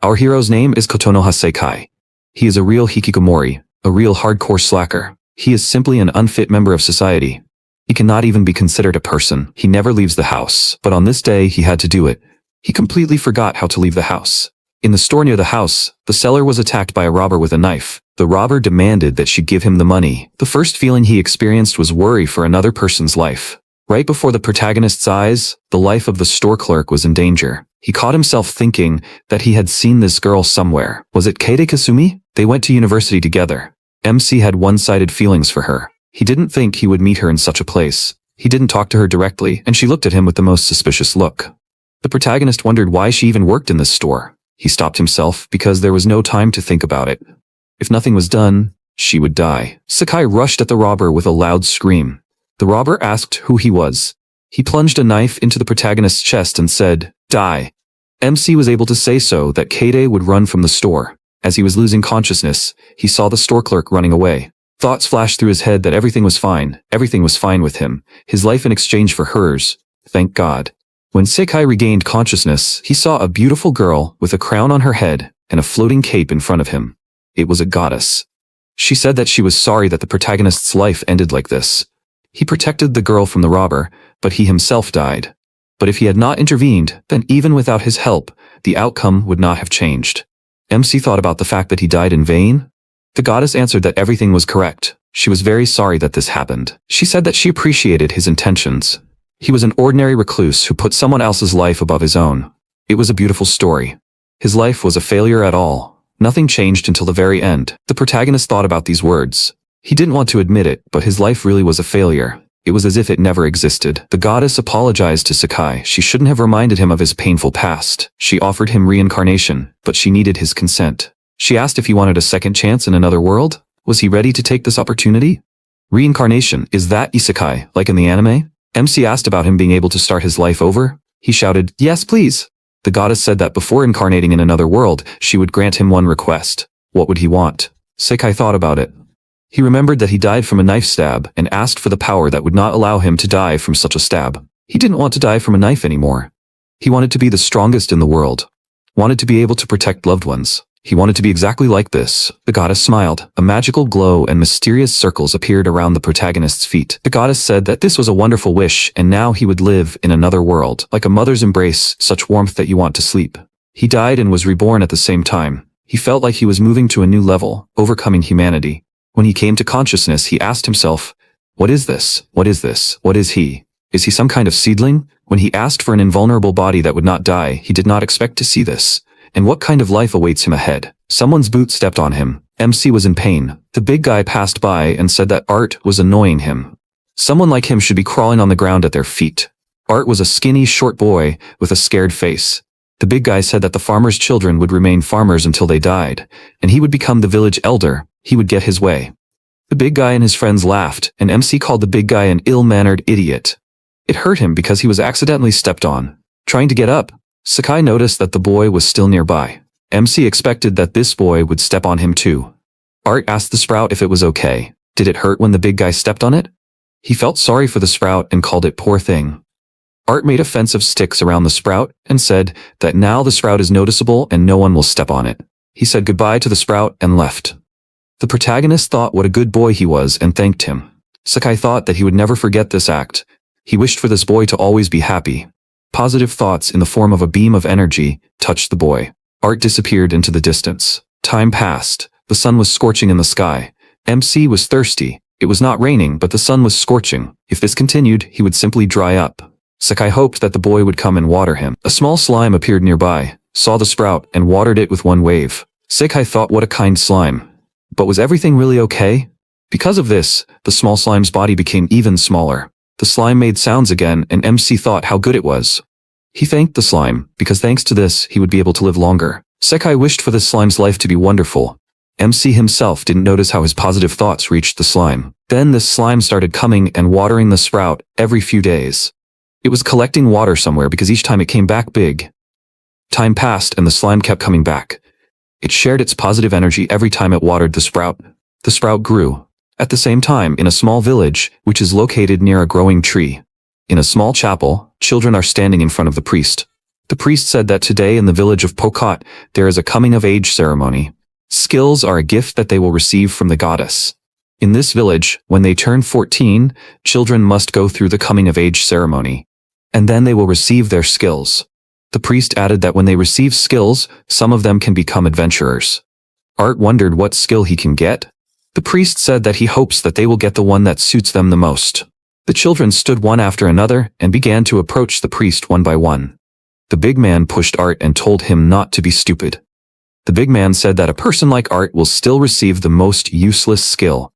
Our hero's name is Kotonoha Sekai. He is a real hikikomori, a real hardcore slacker. He is simply an unfit member of society. He cannot even be considered a person. He never leaves the house. But on this day, he had to do it. He completely forgot how to leave the house. In the store near the house, the seller was attacked by a robber with a knife. The robber demanded that she give him the money. The first feeling he experienced was worry for another person's life. Right before the protagonist's eyes, the life of the store clerk was in danger. He caught himself thinking that he had seen this girl somewhere. Was it Kaede Kasumi? They went to university together. MC had one-sided feelings for her. He didn't think he would meet her in such a place. He didn't talk to her directly, and she looked at him with the most suspicious look. The protagonist wondered why she even worked in this store. He stopped himself because there was no time to think about it. If nothing was done, she would die. Sakai rushed at the robber with a loud scream. The robber asked who he was. He plunged a knife into the protagonist's chest and said, "Die." MC was able to say so that Kaede would run from the store. As he was losing consciousness, he saw the store clerk running away. Thoughts flashed through his head that everything was fine with him, his life in exchange for hers. Thank God. When Sekai regained consciousness, he saw a beautiful girl with a crown on her head and a floating cape in front of him. It was a goddess. She said that she was sorry that the protagonist's life ended like this. He protected the girl from the robber, but he himself died. But if he had not intervened, then even without his help, the outcome would not have changed. MC thought about the fact that he died in vain. The goddess answered that everything was correct. She was very sorry that this happened. She said that she appreciated his intentions. He was an ordinary recluse who put someone else's life above his own. It was a beautiful story. His life was a failure at all. Nothing changed until the very end. The protagonist thought about these words. He didn't want to admit it, but his life really was a failure. It was as if it never existed. The goddess apologized to Sakai. She shouldn't have reminded him of his painful past. She offered him reincarnation, but she needed his consent. She asked if he wanted a second chance in another world. Was he ready to take this opportunity? Reincarnation, is that isekai, like in the anime? MC asked about him being able to start his life over. He shouted, "Yes, please." The goddess said that before incarnating in another world, she would grant him one request. What would he want? Sekai thought about it. He remembered that he died from a knife stab and asked for the power that would not allow him to die from such a stab. He didn't want to die from a knife anymore. He wanted to be the strongest in the world. Wanted to be able to protect loved ones. He wanted to be exactly like this. The goddess smiled. A magical glow and mysterious circles appeared around the protagonist's feet. The goddess said that this was a wonderful wish and now he would live in another world, like a mother's embrace, such warmth that you want to sleep. He died and was reborn at the same time. He felt like he was moving to a new level, overcoming humanity. When he came to consciousness, he asked himself, "What is this? What is this? What is he? Is he some kind of seedling?" When he asked for an invulnerable body that would not die, he did not expect to see this. And what kind of life awaits him ahead? Someone's boot stepped on him. MC was in pain. The big guy passed by and said that Art was annoying him. Someone like him should be crawling on the ground at their feet. Art was a skinny, short boy with a scared face. The big guy said that the farmer's children would remain farmers until they died, and he would become the village elder. He would get his way. The big guy and his friends laughed, and MC called the big guy an ill-mannered idiot. It hurt him because he was accidentally stepped on. Trying to get up, Sakai noticed that the boy was still nearby. MC expected that this boy would step on him too. Art asked the sprout if it was okay. Did it hurt when the big guy stepped on it? He felt sorry for the sprout and called it poor thing. Art made a fence of sticks around the sprout and said that now the sprout is noticeable and no one will step on it. He said goodbye to the sprout and left. The protagonist thought what a good boy he was and thanked him. Sakai thought that he would never forget this act. He wished for this boy to always be happy. Positive thoughts in the form of a beam of energy touched the boy. Art disappeared into the distance. Time passed. The sun was scorching in the sky. MC was thirsty. It was not raining, but the sun was scorching. If this continued, he would simply dry up. Sakai hoped that the boy would come and water him. A small slime appeared nearby, saw the sprout, and watered it with one wave. Sakai thought what a kind slime. But was everything really okay? Because of this, the small slime's body became even smaller. The slime made sounds again, and MC thought how good it was. He thanked the slime, because thanks to this, he would be able to live longer. Sakai wished for the slime's life to be wonderful. MC himself didn't notice how his positive thoughts reached the slime. Then this slime started coming and watering the sprout every few days. It was collecting water somewhere because each time it came back big. Time passed and the slime kept coming back. It shared its positive energy every time it watered the sprout. The sprout grew. At the same time, in a small village, which is located near a growing tree. In a small chapel, children are standing in front of the priest. The priest said that today in the village of Pokot, there is a coming-of-age ceremony. Skills are a gift that they will receive from the goddess. In this village, when they turn 14, children must go through the coming-of-age ceremony. And then they will receive their skills. The priest added that when they receive skills, some of them can become adventurers. Art wondered what skill he can get. The priest said that he hopes that they will get the one that suits them the most. The children stood one after another and began to approach the priest one by one. The big man pushed Art and told him not to be stupid. The big man said that a person like Art will still receive the most useless skill,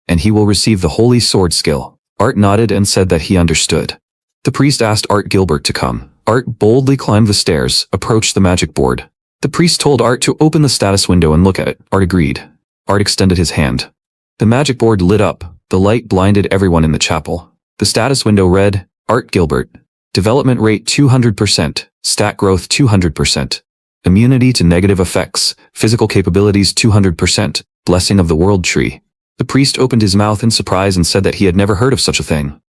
and he will receive the holy sword skill. Art nodded and said that he understood. The priest asked Art Gilbert to come. Art boldly climbed the stairs, approached the magic board. The priest told Art to open the status window and look at it. Art agreed. Art extended his hand. The magic board lit up. The light blinded everyone in the chapel. The status window read, Art Gilbert. Development rate 200%, stat growth 200%. Immunity to negative effects, physical capabilities 200%, blessing of the world tree. The priest opened his mouth in surprise and said that he had never heard of such a thing.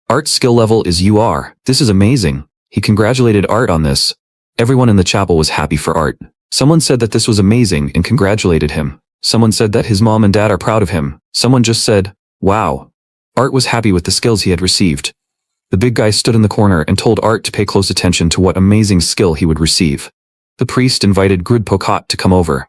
Art's skill level is UR. This is amazing. He congratulated Art on this. Everyone in the chapel was happy for Art. Someone said that this was amazing and congratulated him. Someone said that his mom and dad are proud of him. Someone just said, wow. Art was happy with the skills he had received. The big guy stood in the corner and told Art to pay close attention to what amazing skill he would receive. The priest invited Grud Pokot to come over.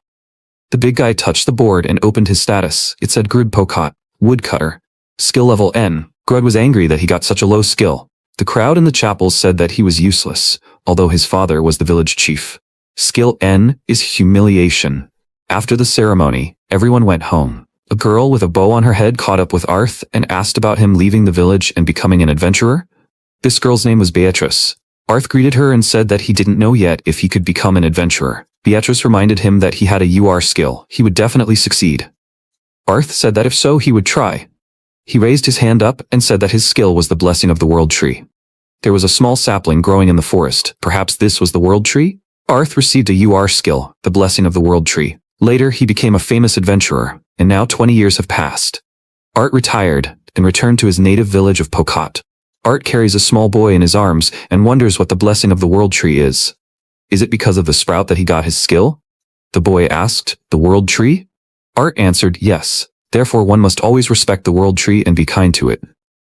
The big guy touched the board and opened his status. It said Grud Pokot, woodcutter. Skill level N. Grud was angry that he got such a low skill. The crowd in the chapel said that he was useless, although his father was the village chief. Skill N is humiliation. After the ceremony, everyone went home. A girl with a bow on her head caught up with Arth and asked about him leaving the village and becoming an adventurer. This girl's name was Beatrice. Arth greeted her and said that he didn't know yet if he could become an adventurer. Beatrice reminded him that he had a UR skill. He would definitely succeed. Arth said that if so, he would try. He raised his hand up and said that his skill was the blessing of the world tree. There was a small sapling growing in the forest. Perhaps this was the world tree? Arth received a UR skill, the blessing of the world tree. Later, he became a famous adventurer, and now 20 years have passed. Art retired and returned to his native village of Pokot. Art carries a small boy in his arms and wonders what the blessing of the world tree is. Is it because of the sprout that he got his skill? The boy asked, the world tree? Art answered, yes. Therefore one must always respect the world tree and be kind to it.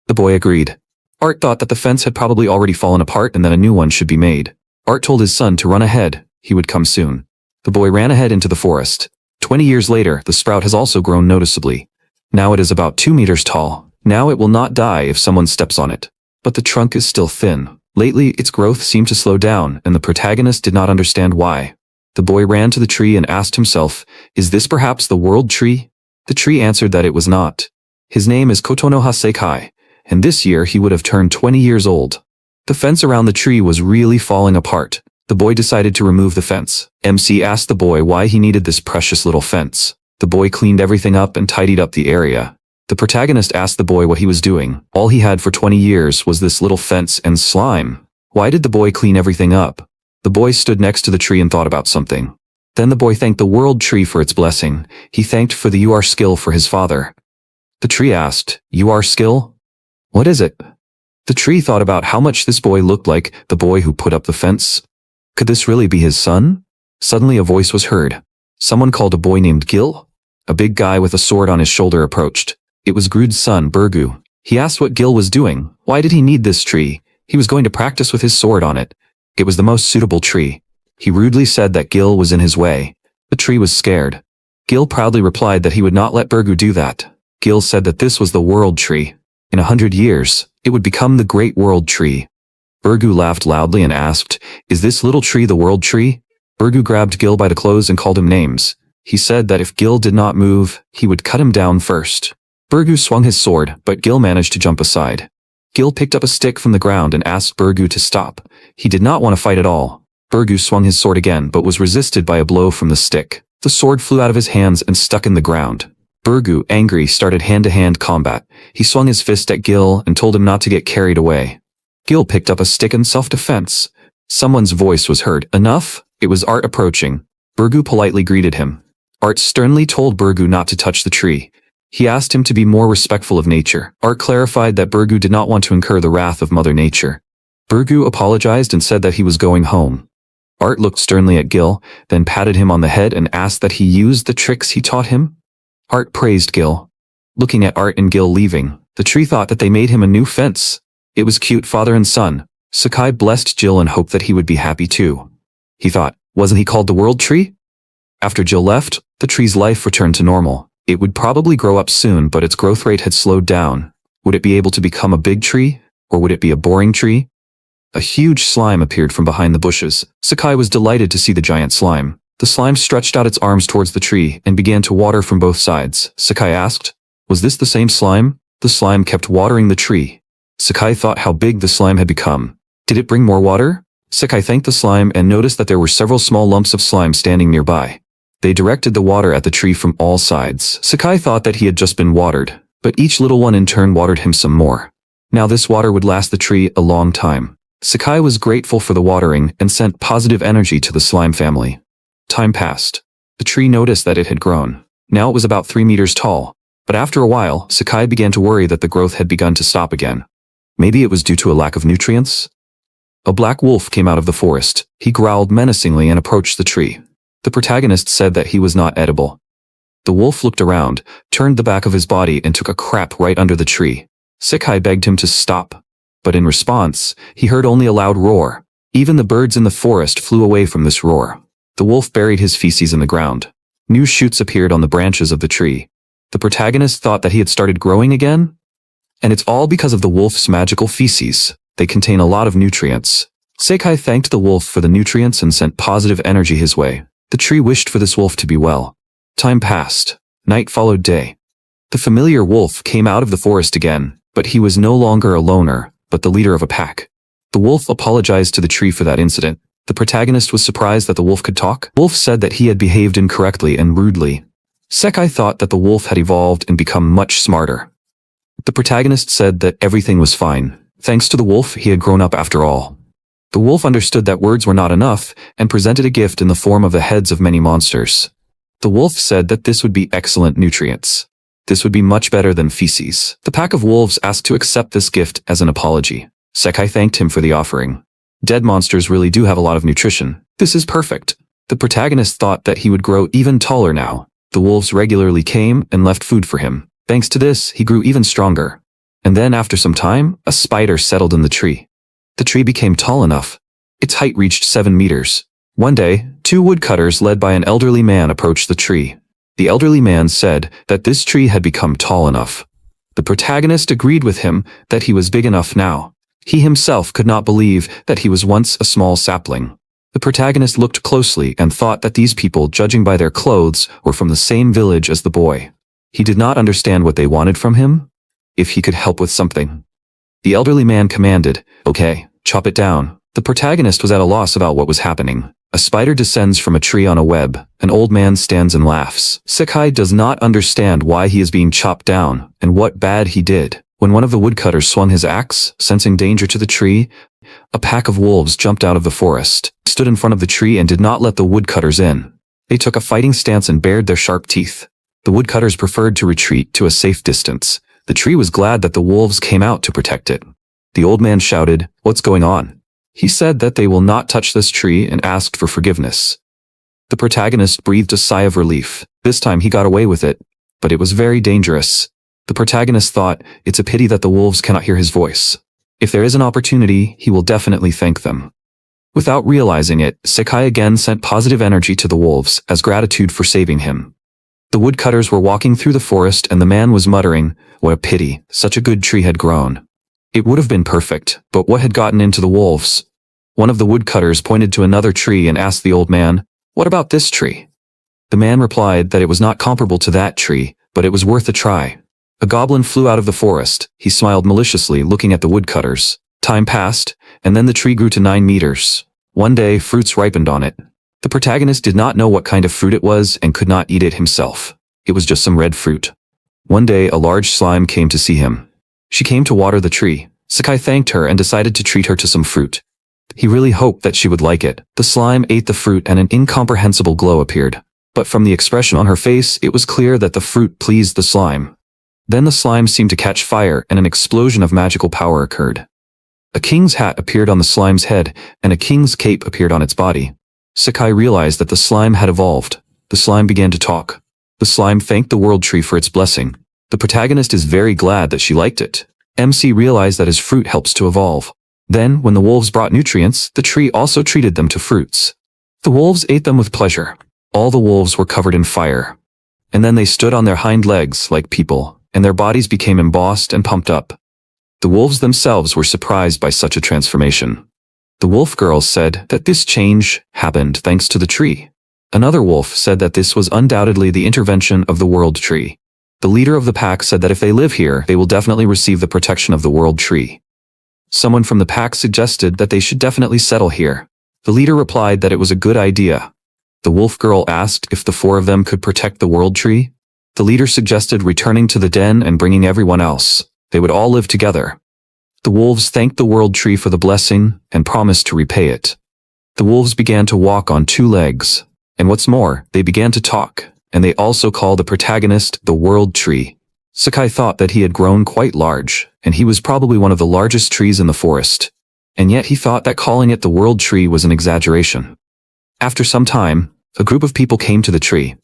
The boy agreed. Art thought that the fence had probably already fallen apart and that a new one should be made. Art told his son to run ahead. He would come soon. The boy ran ahead into the forest. 20 years later, the sprout has also grown noticeably. Now it is about 2 meters tall. Now it will not die if someone steps on it. But the trunk is still thin. Lately, its growth seemed to slow down, and the protagonist did not understand why. The boy ran to the tree and asked himself, is this perhaps the world tree? The tree answered that it was not. His name is Kotonoha Sekai, and this year he would have turned 20 years old. The fence around the tree was really falling apart. The boy decided to remove the fence. MC asked the boy why he needed this precious little fence. The boy cleaned everything up and tidied up the area. The protagonist asked the boy what he was doing. All he had for 20 years was this little fence and slime. Why did the boy clean everything up? The boy stood next to the tree and thought about something. Then the boy thanked the world tree for its blessing. He thanked for the UR skill for his father. The tree asked, UR skill? What is it? The tree thought about how much this boy looked like the boy who put up the fence. Could this really be his son? Suddenly a voice was heard. Someone called a boy named Gil. A big guy with a sword on his shoulder approached. It was Grud's son, Burgu. He asked what Gil was doing. Why did he need this tree? He was going to practice with his sword on it. It was the most suitable tree. He rudely said that Gil was in his way. The tree was scared. Gil proudly replied that he would not let Burgu do that. Gil said that this was the world tree. In 100 years, it would become the great world tree. Burgu laughed loudly and asked, is this little tree the world tree? Burgu grabbed Gil by the clothes and called him names. He said that if Gil did not move, he would cut him down first. Burgu swung his sword, but Gil managed to jump aside. Gil picked up a stick from the ground and asked Burgu to stop. He did not want to fight at all. Burgu swung his sword again but was resisted by a blow from the stick. The sword flew out of his hands and stuck in the ground. Burgu, angry, started hand-to-hand combat. He swung his fist at Gil and told him not to get carried away. Gil picked up a stick in self-defense. Someone's voice was heard. Enough? It was Art approaching. Burgu politely greeted him. Art sternly told Burgu not to touch the tree. He asked him to be more respectful of nature. Art clarified that Burgu did not want to incur the wrath of Mother Nature. Burgu apologized and said that he was going home. Art looked sternly at Gil, then patted him on the head and asked that he use the tricks he taught him. Art praised Gil. Looking at Art and Gil leaving, the tree thought that they made him a new fence. It was cute, father and son. Sakai blessed Jill and hoped that he would be happy too. He thought, wasn't he called the World Tree? After Jill left, the tree's life returned to normal. It would probably grow up soon, but its growth rate had slowed down. Would it be able to become a big tree? Or would it be a boring tree? A huge slime appeared from behind the bushes. Sakai was delighted to see the giant slime. The slime stretched out its arms towards the tree and began to water from both sides. Sakai asked, was this the same slime? The slime kept watering the tree. Sakai thought how big the slime had become. Did it bring more water? Sakai thanked the slime and noticed that there were several small lumps of slime standing nearby. They directed the water at the tree from all sides. Sakai thought that he had just been watered, but each little one in turn watered him some more. Now this water would last the tree a long time. Sakai was grateful for the watering and sent positive energy to the slime family. Time passed. The tree noticed that it had grown. Now it was about 3 meters tall, but after a while, Sakai began to worry that the growth had begun to stop again. Maybe it was due to a lack of nutrients? A black wolf came out of the forest. He growled menacingly and approached the tree. The protagonist said that he was not edible. The wolf looked around, turned the back of his body and took a crap right under the tree. Sakai begged him to stop. But in response, he heard only a loud roar. Even the birds in the forest flew away from this roar. The wolf buried his feces in the ground. New shoots appeared on the branches of the tree. The protagonist thought that he had started growing again? And it's all because of the wolf's magical feces. They contain a lot of nutrients. Sakai thanked the wolf for the nutrients and sent positive energy his way. The tree wished for this wolf to be well. Time passed. Night followed day. The familiar wolf came out of the forest again, but he was no longer a loner, but the leader of a pack. The wolf apologized to the tree for that incident. The protagonist was surprised that the wolf could talk. Wolf said that he had behaved incorrectly and rudely. Sakai thought that the wolf had evolved and become much smarter. The protagonist said that everything was fine. Thanks to the wolf, he had grown up after all. The wolf understood that words were not enough and presented a gift in the form of the heads of many monsters. The wolf said that this would be excellent nutrients. This would be much better than feces. The pack of wolves asked to accept this gift as an apology. Sakai thanked him for the offering. Dead monsters really do have a lot of nutrition. This is perfect. The protagonist thought that he would grow even taller now. The wolves regularly came and left food for him. Thanks to this, he grew even stronger. And then after some time, a spider settled in the tree. The tree became tall enough. Its height reached 7 meters. One day, 2 woodcutters led by an elderly man approached the tree. The elderly man said that this tree had become tall enough. The protagonist agreed with him that he was big enough now. He himself could not believe that he was once a small sapling. The protagonist looked closely and thought that these people, judging by their clothes, were from the same village as the boy. He did not understand what they wanted from him. If he could help with something. The elderly man commanded, "Okay, chop it down." The protagonist was at a loss about what was happening. A spider descends from a tree on a web. An old man stands and laughs. Sakai does not understand why he is being chopped down and what bad he did. When one of the woodcutters swung his axe, sensing danger to the tree, a pack of wolves jumped out of the forest, stood in front of the tree and did not let the woodcutters in. They took a fighting stance and bared their sharp teeth. The woodcutters preferred to retreat to a safe distance. The tree was glad that the wolves came out to protect it. The old man shouted, "What's going on?" He said that they will not touch this tree and asked for forgiveness. The protagonist breathed a sigh of relief. This time he got away with it, but it was very dangerous. The protagonist thought, it's a pity that the wolves cannot hear his voice. If there is an opportunity, he will definitely thank them. Without realizing it, Sakai again sent positive energy to the wolves as gratitude for saving him. The woodcutters were walking through the forest and the man was muttering, "What a pity, such a good tree had grown. It would have been perfect, but what had gotten into the wolves?" One of the woodcutters pointed to another tree and asked the old man, "What about this tree?" The man replied that it was not comparable to that tree, but it was worth a try. A goblin flew out of the forest. He smiled maliciously, looking at the woodcutters. Time passed, and then the tree grew to 9 meters. One day, fruits ripened on it. The protagonist did not know what kind of fruit it was and could not eat it himself. It was just some red fruit. One day, a large slime came to see him. She came to water the tree. Sakai thanked her and decided to treat her to some fruit. He really hoped that she would like it. The slime ate the fruit and an incomprehensible glow appeared. But from the expression on her face, it was clear that the fruit pleased the slime. Then the slime seemed to catch fire and an explosion of magical power occurred. A king's hat appeared on the slime's head and a king's cape appeared on its body. Sakai realized that the slime had evolved. The slime began to talk. The slime thanked the world tree for its blessing. The protagonist is very glad that she liked it. MC realized that his fruit helps to evolve. Then, when the wolves brought nutrients, the tree also treated them to fruits. The wolves ate them with pleasure. All the wolves were covered in fire. And then they stood on their hind legs like people, and their bodies became embossed and pumped up. The wolves themselves were surprised by such a transformation. The wolf girls said that this change happened thanks to the tree. Another wolf said that this was undoubtedly the intervention of the world tree. The leader of the pack said that if they live here, they will definitely receive the protection of the world tree. Someone from the pack suggested that they should definitely settle here. The leader replied that it was a good idea. The wolf girl asked if the four of them could protect the world tree. The leader suggested returning to the den and bringing everyone else. They would all live together. The wolves thanked the world tree for the blessing and promised to repay it. The wolves began to walk on two legs. And what's more, they began to talk, and they also called the protagonist the world tree. Sakai thought that he had grown quite large, and he was probably one of the largest trees in the forest. And yet he thought that calling it the world tree was an exaggeration. After some time, a group of people came to the tree.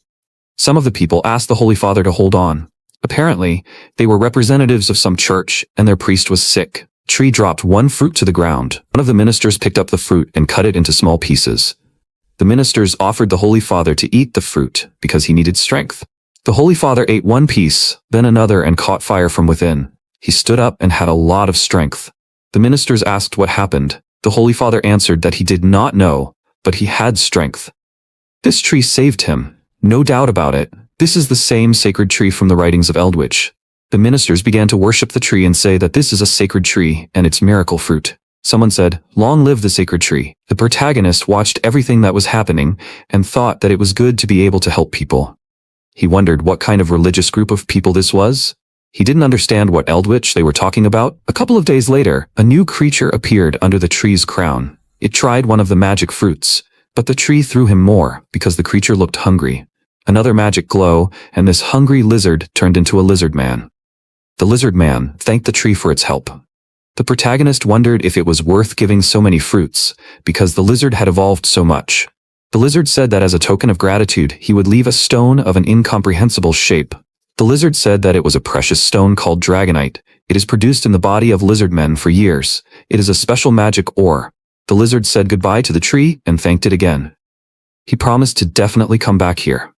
Some of the people asked the Holy Father to hold on. Apparently, they were representatives of some church, and their priest was sick. The tree dropped one fruit to the ground. One of the ministers picked up the fruit and cut it into small pieces. The ministers offered the Holy Father to eat the fruit because he needed strength. The Holy Father ate one piece, then another, and caught fire from within. He stood up and had a lot of strength. The ministers asked what happened. The Holy Father answered that he did not know, but he had strength. This tree saved him. No doubt about it. This is the same sacred tree from the writings of Eldritch. The ministers began to worship the tree and say that this is a sacred tree and its miracle fruit. Someone said, "Long live the sacred tree." The protagonist watched everything that was happening and thought that it was good to be able to help people. He wondered what kind of religious group of people this was. He didn't understand what Eldritch they were talking about. A couple of days later, a new creature appeared under the tree's crown. It tried one of the magic fruits, but the tree threw him more because the creature looked hungry. Another magic glow, and this hungry lizard turned into a lizard man. The lizard man thanked the tree for its help. The protagonist wondered if it was worth giving so many fruits, because the lizard had evolved so much. The lizard said that as a token of gratitude, he would leave a stone of an incomprehensible shape. The lizard said that it was a precious stone called dragonite. It is produced in the body of lizard men for years. It is a special magic ore. The lizard said goodbye to the tree and thanked it again. He promised to definitely come back here.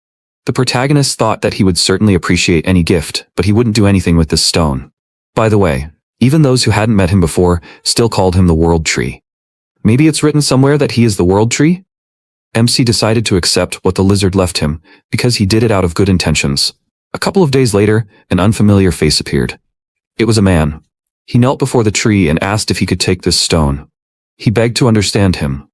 The protagonist thought that he would certainly appreciate any gift, but he wouldn't do anything with this stone. By the way, even those who hadn't met him before still called him the world tree. Maybe it's written somewhere that he is the world tree? MC decided to accept what the lizard left him, because he did it out of good intentions. A couple of days later, an unfamiliar face appeared. It was a man. He knelt before the tree and asked if he could take this stone. He begged to understand him.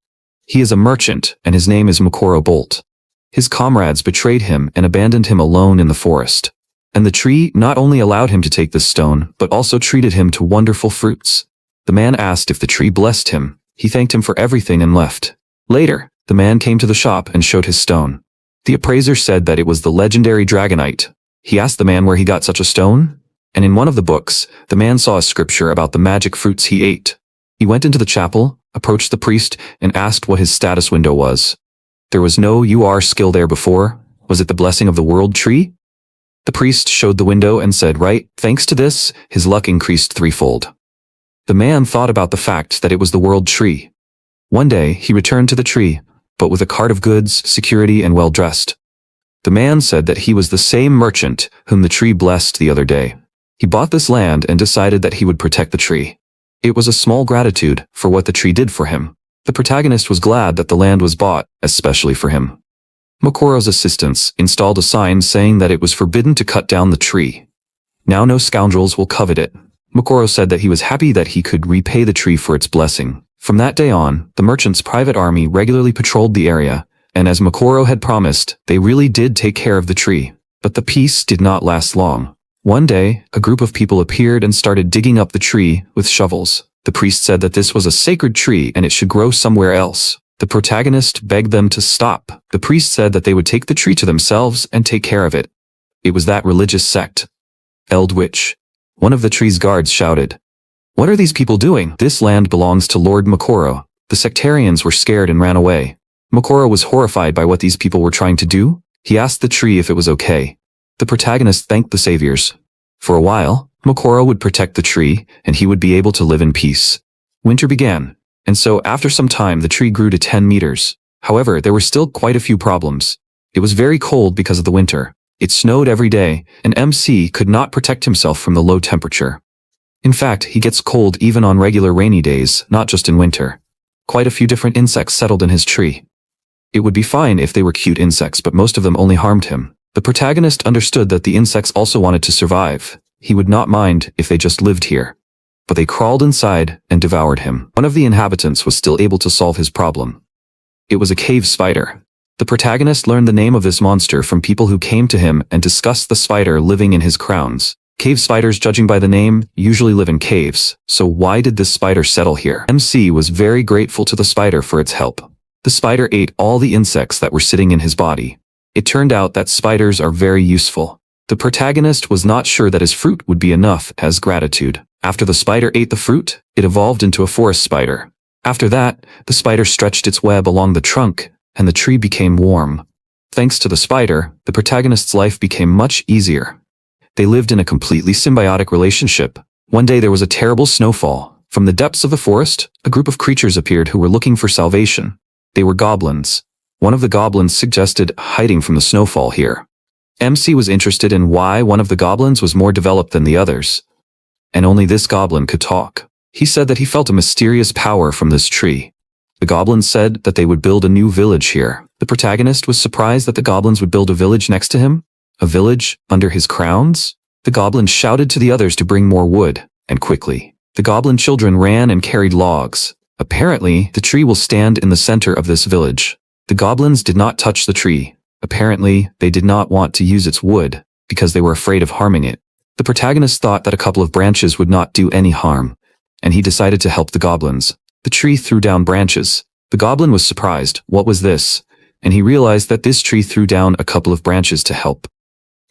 He is a merchant, and his name is Makoro Bolt. His comrades betrayed him and abandoned him alone in the forest. And the tree not only allowed him to take this stone, but also treated him to wonderful fruits. The man asked if the tree blessed him. He thanked him for everything and left. Later, the man came to the shop and showed his stone. The appraiser said that it was the legendary dragonite. He asked the man where he got such a stone, and in one of the books, the man saw a scripture about the magic fruits he ate. He went into the chapel, approached the priest, and asked what his status window was. There was no UR skill there before. Was it the blessing of the world tree? The priest showed the window and said, right, thanks to this, his luck increased threefold. The man thought about the fact that it was the world tree. One day, he returned to the tree, but with a cart of goods, security, and well-dressed. The man said that he was the same merchant whom the tree blessed the other day. He bought this land and decided that he would protect the tree. It was a small gratitude for what the tree did for him. The protagonist was glad that the land was bought, especially for him. Makoro's assistants installed a sign saying that it was forbidden to cut down the tree. Now no scoundrels will covet it. Makoro said that he was happy that he could repay the tree for its blessing. From that day on, the merchant's private army regularly patrolled the area, and as Makoro had promised, they really did take care of the tree. But the peace did not last long. One day, a group of people appeared and started digging up the tree with shovels. The priest said that this was a sacred tree and it should grow somewhere else. The protagonist begged them to stop. The priest said that they would take the tree to themselves and take care of it. It was that religious sect. Eldritch. One of the tree's guards shouted, "What are these people doing? This land belongs to Lord Makoro." The sectarians were scared and ran away. Mokoro was horrified by what these people were trying to do. He asked the tree if it was okay. The protagonist thanked the saviors. For a while, Mokoro would protect the tree, and he would be able to live in peace. Winter began, and so after some time the tree grew to 10 meters. However, there were still quite a few problems. It was very cold because of the winter. It snowed every day, and MC could not protect himself from the low temperature. In fact, he gets cold even on regular rainy days, not just in winter. Quite a few different insects settled in his tree. It would be fine if they were cute insects, but most of them only harmed him. The protagonist understood that the insects also wanted to survive. He would not mind if they just lived here. But they crawled inside and devoured him. One of the inhabitants was still able to solve his problem. It was a cave spider. The protagonist learned the name of this monster from people who came to him and discussed the spider living in his grounds. Cave spiders, judging by the name, usually live in caves, so why did this spider settle here? MC was very grateful to the spider for its help. The spider ate all the insects that were sitting in his body. It turned out that spiders are very useful. The protagonist was not sure that his fruit would be enough as gratitude. After the spider ate the fruit, it evolved into a forest spider. After that, the spider stretched its web along the trunk, and the tree became warm. Thanks to the spider, the protagonist's life became much easier. They lived in a completely symbiotic relationship. One day there was a terrible snowfall. From the depths of the forest, a group of creatures appeared who were looking for salvation. They were goblins. One of the goblins suggested hiding from the snowfall here. MC was interested in why one of the goblins was more developed than the others. And only this goblin could talk. He said that he felt a mysterious power from this tree. The goblins said that they would build a new village here. The protagonist was surprised that the goblins would build a village next to him. A village under his grounds? The goblin shouted to the others to bring more wood, and quickly. The goblin children ran and carried logs. Apparently, the tree will stand in the center of this village. The goblins did not touch the tree. Apparently, they did not want to use its wood, because they were afraid of harming it. The protagonist thought that a couple of branches would not do any harm, and he decided to help the goblins. The tree threw down branches. The goblin was surprised. What was this? And he realized that this tree threw down a couple of branches to help.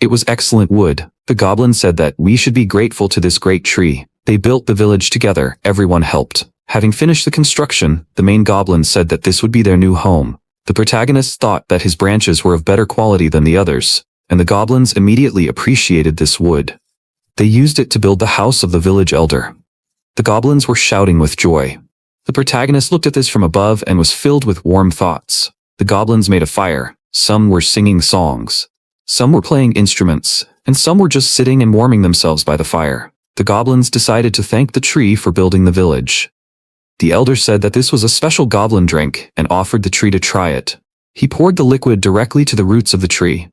It was excellent wood. The goblin said that we should be grateful to this great tree. They built the village together. Everyone helped. Having finished the construction, the main goblin said that this would be their new home. The protagonist thought that his branches were of better quality than the others, and the goblins immediately appreciated this wood. They used it to build the house of the village elder. The goblins were shouting with joy. The protagonist looked at this from above and was filled with warm thoughts. The goblins made a fire. Some were singing songs. Some were playing instruments, and some were just sitting and warming themselves by the fire. The goblins decided to thank the tree for building the village. The elder said that this was a special goblin drink and offered the tree to try it. He poured the liquid directly to the roots of the tree.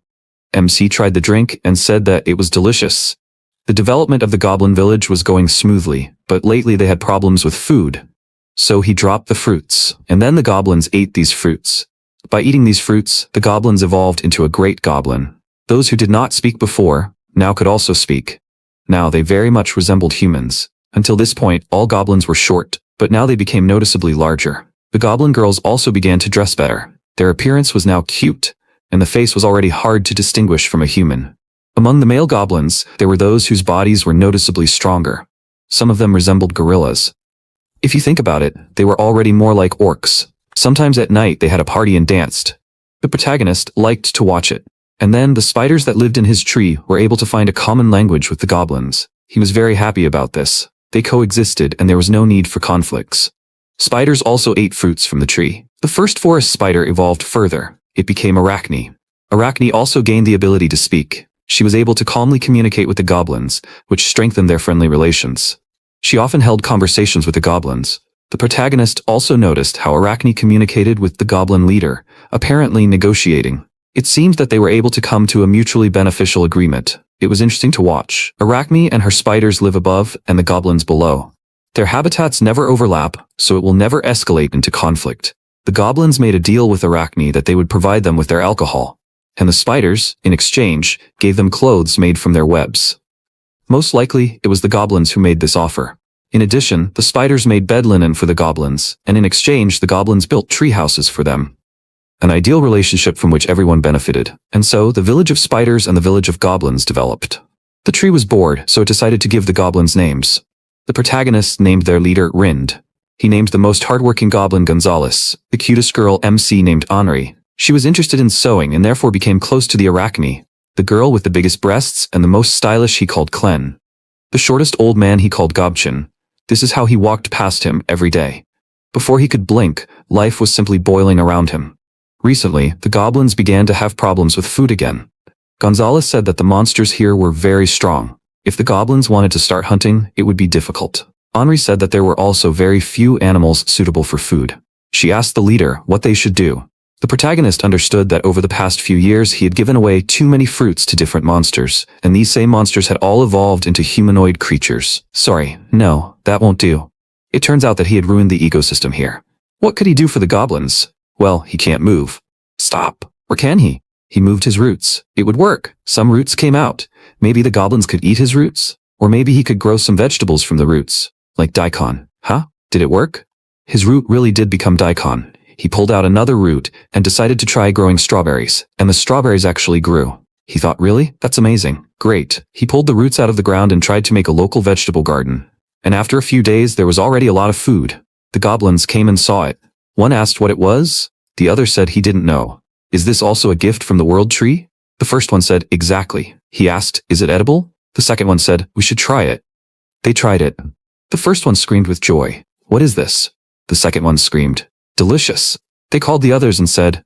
MC tried the drink and said that it was delicious. The development of the goblin village was going smoothly, but lately they had problems with food. So he dropped the fruits, and then the goblins ate these fruits. By eating these fruits, the goblins evolved into a great goblin. Those who did not speak before, now could also speak. Now they very much resembled humans. Until this point, all goblins were short, but now they became noticeably larger. The goblin girls also began to dress better. Their appearance was now cute, and the face was already hard to distinguish from a human. Among the male goblins, there were those whose bodies were noticeably stronger. Some of them resembled gorillas. If you think about it, they were already more like orcs. Sometimes at night they had a party and danced. The protagonist liked to watch it. And then the spiders that lived in his tree were able to find a common language with the goblins. He was very happy about this. They coexisted and there was no need for conflicts. Spiders also ate fruits from the tree. The first forest spider evolved further. It became Arachne. Arachne also gained the ability to speak. She was able to calmly communicate with the goblins, which strengthened their friendly relations. She often held conversations with the goblins. The protagonist also noticed how Arachne communicated with the goblin leader, apparently negotiating. It seemed that they were able to come to a mutually beneficial agreement. It was interesting to watch. Arachne and her spiders live above and the goblins below. Their habitats never overlap, so it will never escalate into conflict. The goblins made a deal with Arachne that they would provide them with their alcohol, and the spiders, in exchange, gave them clothes made from their webs. Most likely, it was the goblins who made this offer. In addition, the spiders made bed linen for the goblins, and in exchange the goblins built tree houses for them. An ideal relationship from which everyone benefited, and so the village of spiders and the village of goblins developed. The tree was bored, so it decided to give the goblins names. The protagonists named their leader Rind. He named the most hardworking goblin Gonzalez, the cutest girl MC named Henri. She was interested in sewing and therefore became close to the Arachne. The girl with the biggest breasts and the most stylish he called Clen. The shortest old man he called Goblin. This is how he walked past him every day. Before he could blink, life was simply boiling around him. Recently, the goblins began to have problems with food again. Gonzalez said that the monsters here were very strong. If the goblins wanted to start hunting, it would be difficult. Henri said that there were also very few animals suitable for food. She asked the leader what they should do. The protagonist understood that over the past few years he had given away too many fruits to different monsters, and these same monsters had all evolved into humanoid creatures. Sorry, no, that won't do. It turns out that he had ruined the ecosystem here. What could he do for the goblins? Well, he can't move. Stop. Or can he? He moved his roots. It would work. Some roots came out. Maybe the goblins could eat his roots? Or maybe he could grow some vegetables from the roots. Like daikon. Huh? Did it work? His root really did become daikon. He pulled out another root and decided to try growing strawberries, and the strawberries actually grew. He thought, really? That's amazing. Great. He pulled the roots out of the ground and tried to make a local vegetable garden. And after a few days, there was already a lot of food. The goblins came and saw it. One asked what it was. The other said he didn't know. Is this also a gift from the world tree? The first one said, exactly. He asked, is it edible? The second one said, we should try it. They tried it. The first one screamed with joy. What is this? The second one screamed, delicious. They called the others and said,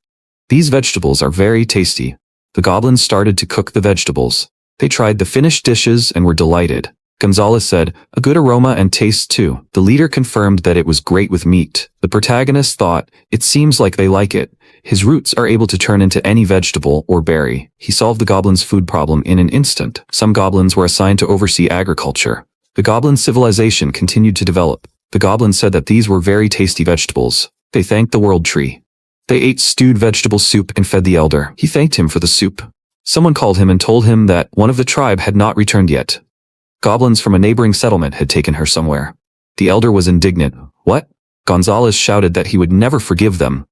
these vegetables are very tasty. The goblins started to cook the vegetables. They tried the finished dishes and were delighted. Gonzalez said, a good aroma and taste too. The leader confirmed that it was great with meat. The protagonist thought, it seems like they like it. His roots are able to turn into any vegetable or berry. He solved the goblins' food problem in an instant. Some goblins were assigned to oversee agriculture. The goblin civilization continued to develop. The goblins said that these were very tasty vegetables. They thanked the world tree. They ate stewed vegetable soup and fed the elder. He thanked him for the soup. Someone called him and told him that one of the tribe had not returned yet. Goblins from a neighboring settlement had taken her somewhere. The elder was indignant. What? Gonzalez shouted that he would never forgive them.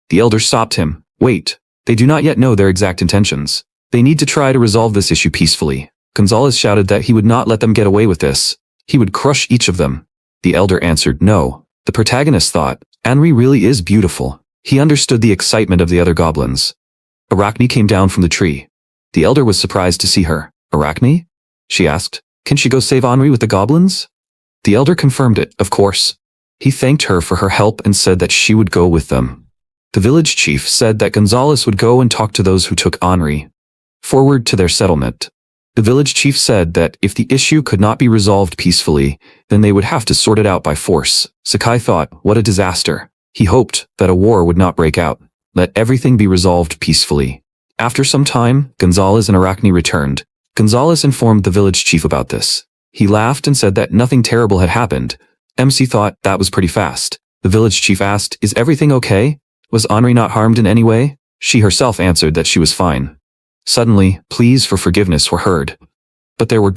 The elder stopped him. Wait, they do not yet know their exact intentions. They need to try to resolve this issue peacefully. Gonzalez shouted that he would not let them get away with this. He would crush each of them. The elder answered no. The protagonist thought, Henri really is beautiful. He understood the excitement of the other goblins. Arachne came down from the tree. The elder was surprised to see her. Arachne? She asked. Can she go save Henri with the goblins? The elder confirmed it, of course. He thanked her for her help and said that she would go with them. The village chief said that Gonzalez would go and talk to those who took Henri forward to their settlement. The village chief said that if the issue could not be resolved peacefully, then they would have to sort it out by force. Sakai thought, what a disaster. He hoped that a war would not break out. Let everything be resolved peacefully. After some time, Gonzalez and Arachne returned. Gonzalez informed the village chief about this. He laughed and said that nothing terrible had happened. MC thought that was pretty fast. The village chief asked, is everything okay? Was Henri not harmed in any way? She herself answered that she was fine. Suddenly, pleas for forgiveness were heard. But there were